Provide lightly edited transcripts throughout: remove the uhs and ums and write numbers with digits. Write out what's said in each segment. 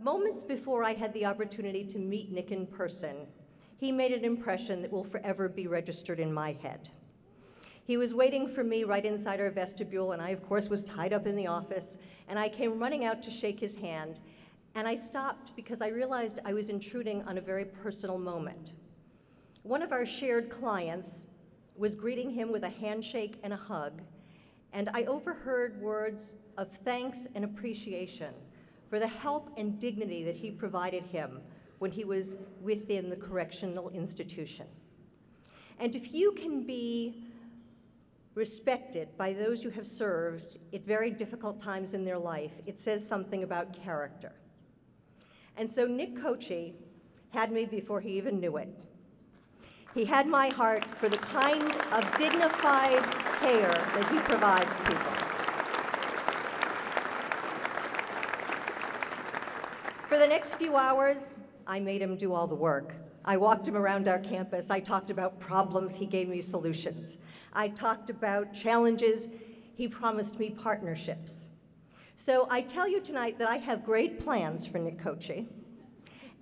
Moments before I had the opportunity to meet Nick in person, he made an impression that will forever be registered in my head. He was waiting for me right inside our vestibule, and I, of course, was tied up in the office, and I came running out to shake his hand, and I stopped because I realized I was intruding on a very personal moment. One of our shared clients was greeting him with a handshake and a hug, and I overheard words of thanks and appreciation for the help and dignity that he provided him when he was within the correctional institution. And if you can be respected by those you have served at very difficult times in their life, it says something about character. And so Nick Cocchi had me before he even knew it. He had my heart for the kind of dignified care that he provides people. For the next few hours, I made him do all the work. I walked him around our campus. I talked about problems. He gave me solutions. I talked about challenges. He promised me partnerships. So I tell you tonight that I have great plans for Nick Cocchi,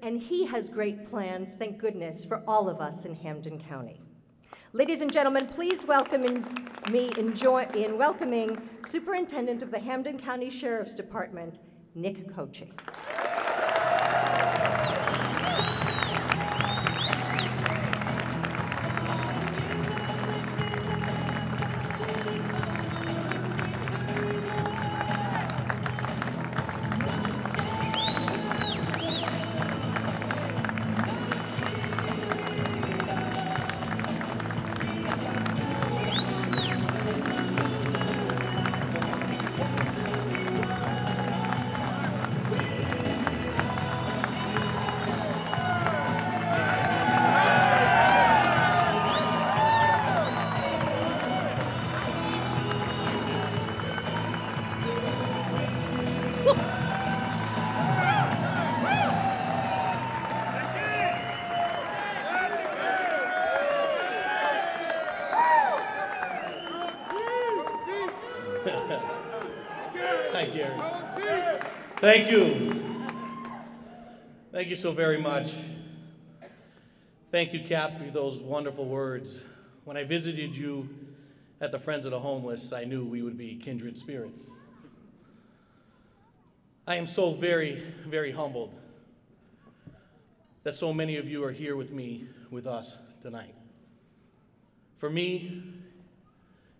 and he has great plans, thank goodness, for all of us in Hampden County. Ladies and gentlemen, please welcome me in welcoming Superintendent of the Hampden County Sheriff's Department, Nick Cocchi. Hi, Gary. Thank you. Thank you so very much. Thank you, Kath, for those wonderful words. When I visited you at the Friends of the Homeless, I knew we would be kindred spirits. I am so very, very humbled that so many of you are here with me, with us tonight. For me,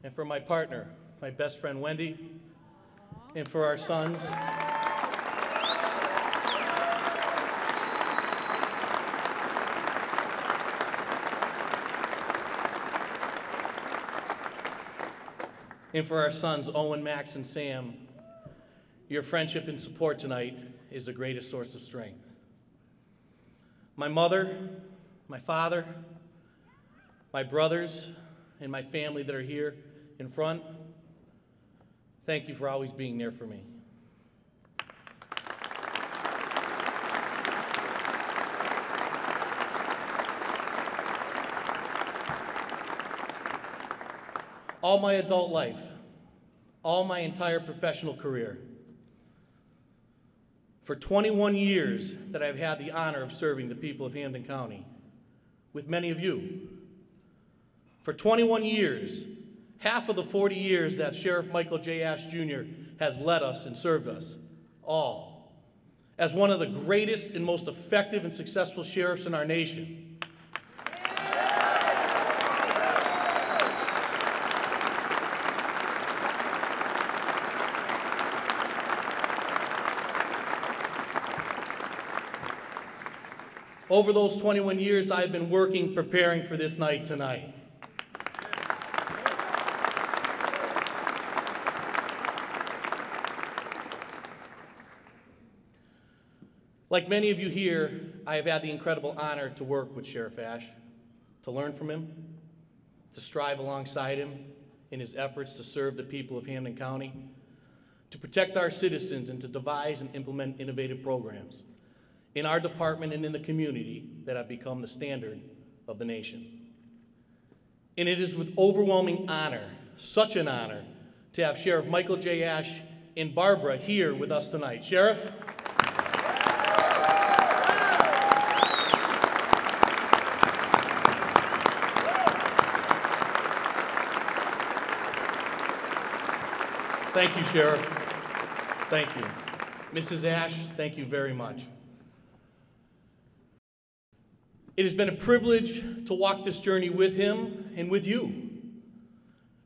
and for my partner, my best friend Wendy, and for our sons. And for our sons, Owen, Max, and Sam, your friendship and support tonight is the greatest source of strength. My mother, my father, my brothers, and my family that are here in front, thank you for always being there for me. All my adult life, all my entire professional career, for 21 years that I've had the honor of serving the people of Hampden County, with many of you. For 21 years, half of the 40 years that Sheriff Michael J. Ash Jr. has led us and served us, all, as one of the greatest and most effective and successful sheriffs in our nation. Over those 21 years, I've been working, preparing for this night tonight. Like many of you here, I have had the incredible honor to work with Sheriff Ash, to learn from him, to strive alongside him in his efforts to serve the people of Hampden County, to protect our citizens, and to devise and implement innovative programs in our department and in the community that have become the standard of the nation. And it is with overwhelming honor, such an honor, to have Sheriff Michael J. Ash and Barbara here with us tonight. Sheriff. Thank you, Sheriff. Thank you. Mrs. Ash, thank you very much. It has been a privilege to walk this journey with him and with you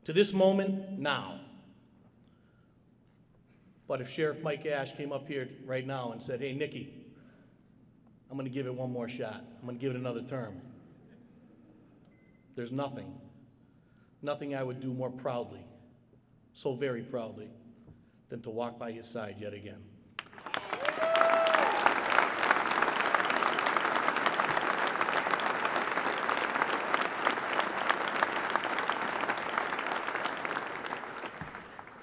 to this moment now. But if Sheriff Mike Ash came up here right now and said, hey, Nikki, I'm going to give it one more shot. I'm going to give it another term. There's nothing I would do more proudly, so very proudly, than to walk by his side yet again.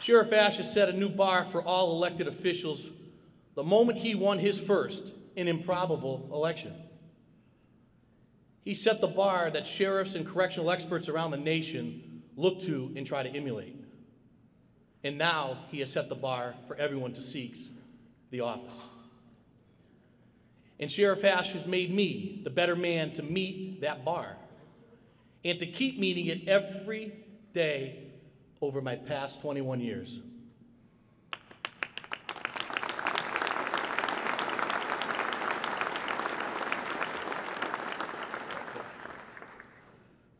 Sheriff Ash has set a new bar for all elected officials the moment he won his first and improbable election. He set the bar that sheriffs and correctional experts around the nation look to and try to emulate. And now he has set the bar for everyone to seek the office. And Sheriff Ash has made me the better man to meet that bar and to keep meeting it every day over my past 21 years.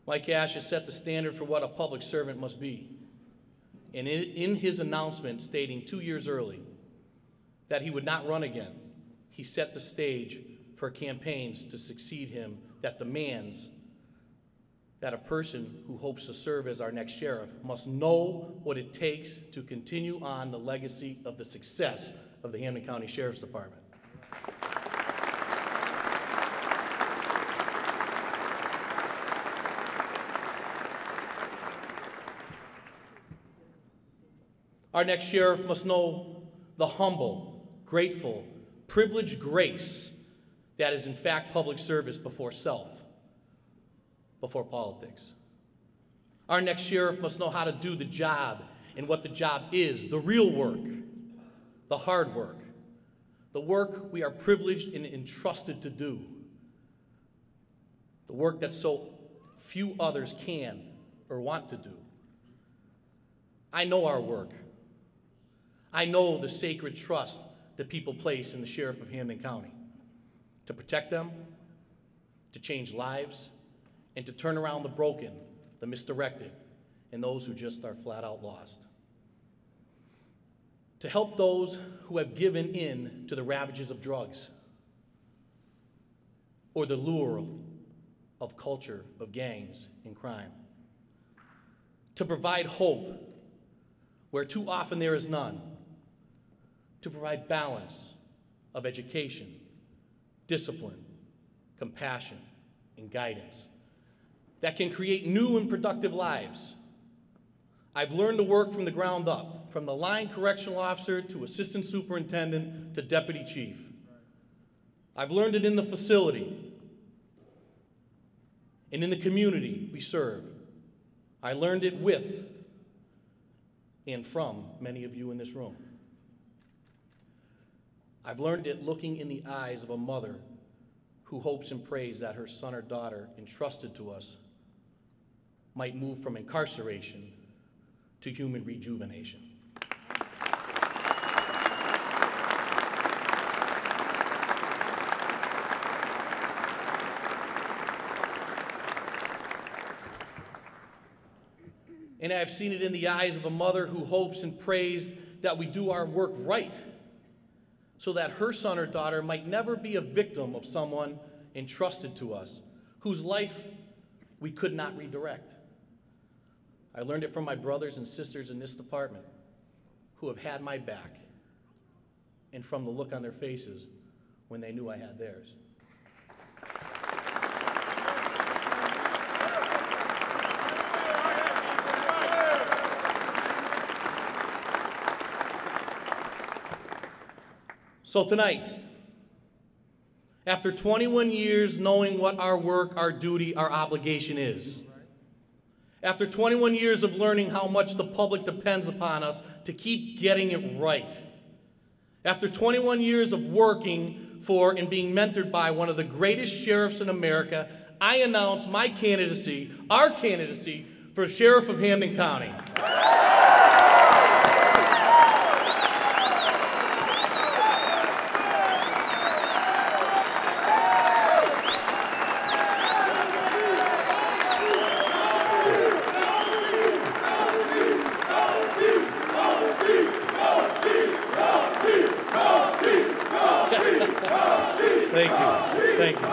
Mike Ash has set the standard for what a public servant must be. And in his announcement stating 2 years early that he would not run again, he set the stage for campaigns to succeed him that demands that a person who hopes to serve as our next sheriff must know what it takes to continue on the legacy of the success of the Hampden County Sheriff's Department. Our next sheriff must know the humble, grateful, privileged grace that is in fact public service before self, before politics. Our next sheriff must know how to do the job and what the job is, the real work, the hard work, the work we are privileged and entrusted to do, the work that so few others can or want to do. I know our work. I know the sacred trust that people place in the Sheriff of Hampden County to protect them, to change lives, and to turn around the broken, the misdirected, and those who just are flat out lost. To help those who have given in to the ravages of drugs or the lure of culture, of gangs and crime. To provide hope where too often there is none. To provide balance of education, discipline, compassion, and guidance that can create new and productive lives. I've learned to work from the ground up, from the line correctional officer to assistant superintendent to deputy chief. I've learned it in the facility and in the community we serve. I learned it with and from many of you in this room. I've learned it looking in the eyes of a mother who hopes and prays that her son or daughter entrusted to us might move from incarceration to human rejuvenation. And I've seen it in the eyes of a mother who hopes and prays that we do our work right, so that her son or daughter might never be a victim of someone entrusted to us, whose life we could not redirect. I learned it from my brothers and sisters in this department who have had my back, and from the look on their faces when they knew I had theirs. So tonight, after 21 years knowing what our work, our duty, our obligation is, after 21 years of learning how much the public depends upon us to keep getting it right, after 21 years of working for and being mentored by one of the greatest sheriffs in America, I announce my candidacy, our candidacy, for Sheriff of Hampden County. Thank you. Thank you.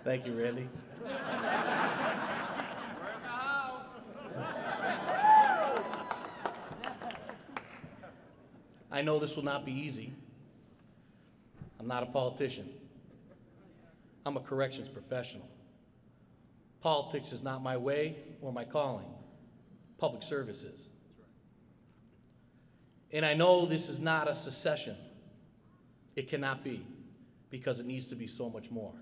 Thank you, Randy. I know this will not be easy. I'm not a politician. I'm a corrections professional. Politics is not my way or my calling. Public service is. And I know this is not a secession. It cannot be, because it needs to be so much more.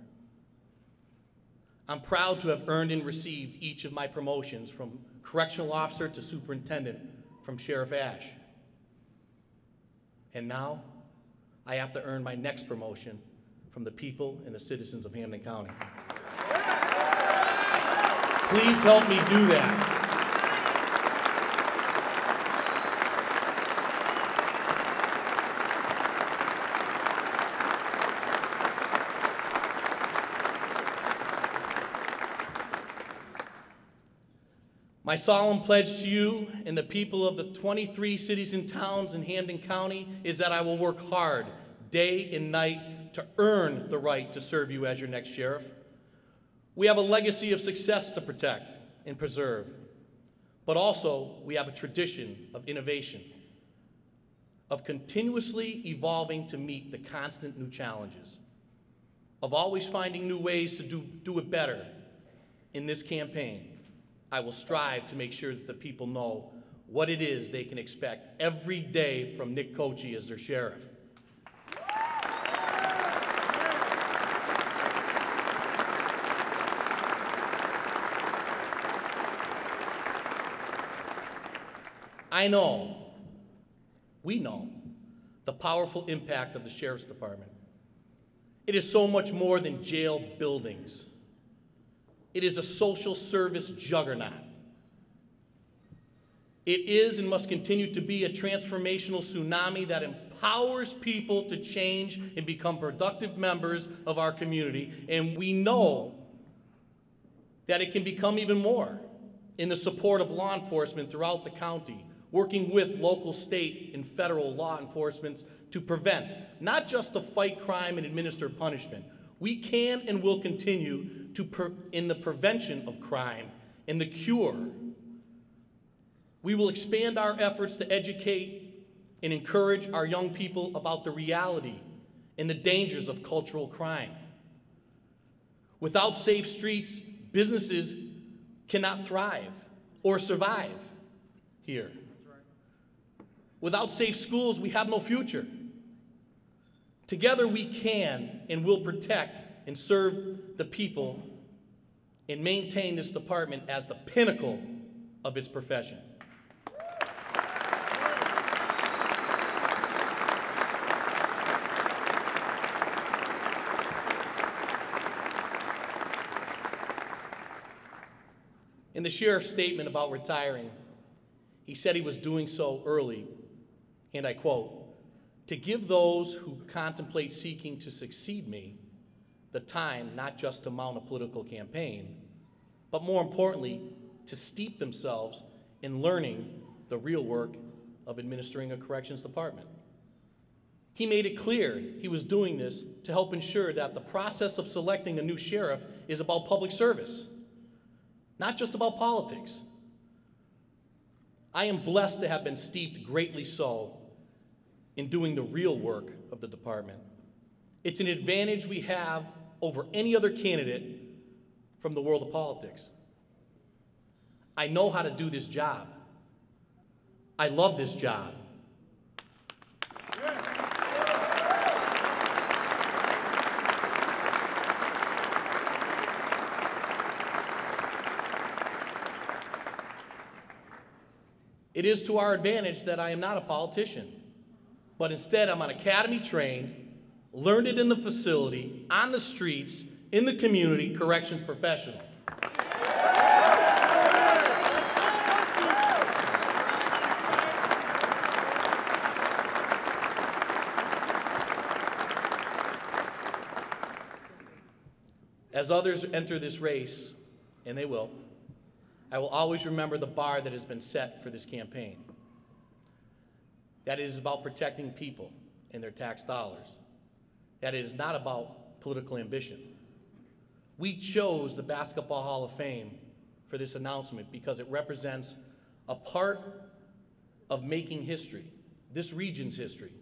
I'm proud to have earned and received each of my promotions, from correctional officer to superintendent, from Sheriff Ash. And now, I have to earn my next promotion from the people and the citizens of Hampden County. Please help me do that. My solemn pledge to you and the people of the 23 cities and towns in Hampden County is that I will work hard, day and night, to earn the right to serve you as your next sheriff. We have a legacy of success to protect and preserve, but also we have a tradition of innovation, of continuously evolving to meet the constant new challenges, of always finding new ways to do it better. In this campaign, I will strive to make sure that the people know what it is they can expect every day from Nick Cocchi as their sheriff. I know, we know, the powerful impact of the Sheriff's Department. It is so much more than jail buildings. It is a social service juggernaut. It is and must continue to be a transformational tsunami that empowers people to change and become productive members of our community. And we know that it can become even more in the support of law enforcement throughout the county, working with local, state, and federal law enforcement to prevent, not just to fight crime and administer punishment. We can and will continue in the prevention of crime and the cure. We will expand our efforts to educate and encourage our young people about the reality and the dangers of cultural crime. Without safe streets, businesses cannot thrive or survive here. Without safe schools, we have no future. Together we can and will protect and serve the people and maintain this department as the pinnacle of its profession. In the sheriff's statement about retiring, he said he was doing so early, and I quote, "To give those who contemplate seeking to succeed me the time not just to mount a political campaign, but more importantly, to steep themselves in learning the real work of administering a corrections department." He made it clear he was doing this to help ensure that the process of selecting a new sheriff is about public service, not just about politics. I am blessed to have been steeped greatly so in doing the real work of the department. It's an advantage we have over any other candidate from the world of politics. I know how to do this job. I love this job. It is to our advantage that I am not a politician, but instead I'm an academy-trained, learned it in the facility, on the streets, in the community, corrections professional. As others enter this race, and they will, I will always remember the bar that has been set for this campaign. that it is about protecting people and their tax dollars, that it is not about political ambition. We chose the Basketball Hall of Fame for this announcement because it represents a part of making history, this region's history.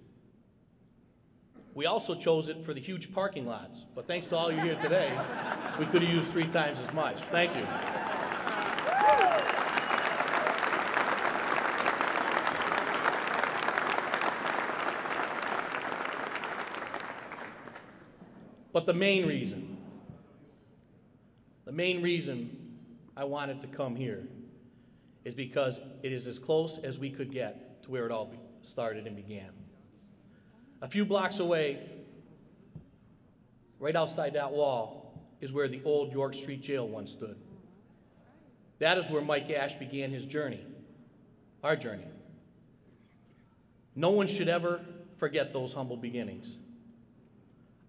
We also chose it for the huge parking lots, but thanks to all you here today, we could have used 3 times as much. Thank you. But the main reason I wanted to come here is because it is as close as we could get to where it all started and began. A few blocks away, right outside that wall, is where the old York Street Jail once stood. That is where Mike Ash began his journey, our journey. No one should ever forget those humble beginnings.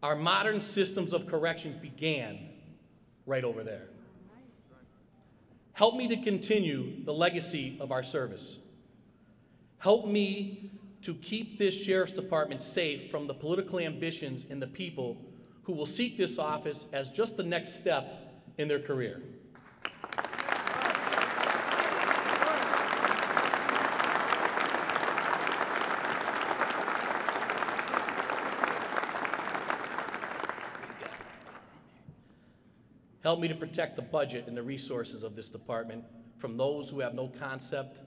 Our modern systems of correction began right over there. Help me to continue the legacy of our service. Help me to keep this sheriff's department safe from the political ambitions and the people who will seek this office as just the next step in their career. Help me to protect the budget and the resources of this department from those who have no concept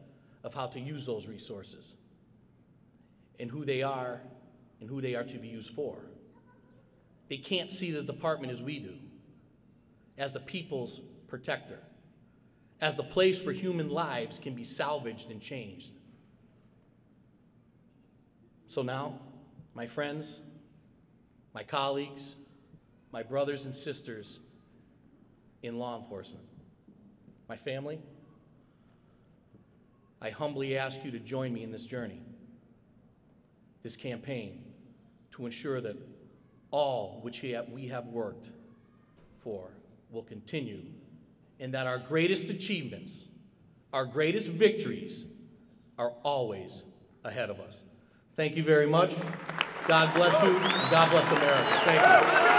of how to use those resources and who they are to be used for. They can't see the department as we do, as the people's protector, as the place where human lives can be salvaged and changed. So now, my friends, my colleagues, my brothers and sisters in law enforcement, my family, I humbly ask you to join me in this journey, this campaign, to ensure that all which we have worked for will continue, and that our greatest achievements, our greatest victories are always ahead of us. Thank you very much. God bless you, and God bless America. Thank you.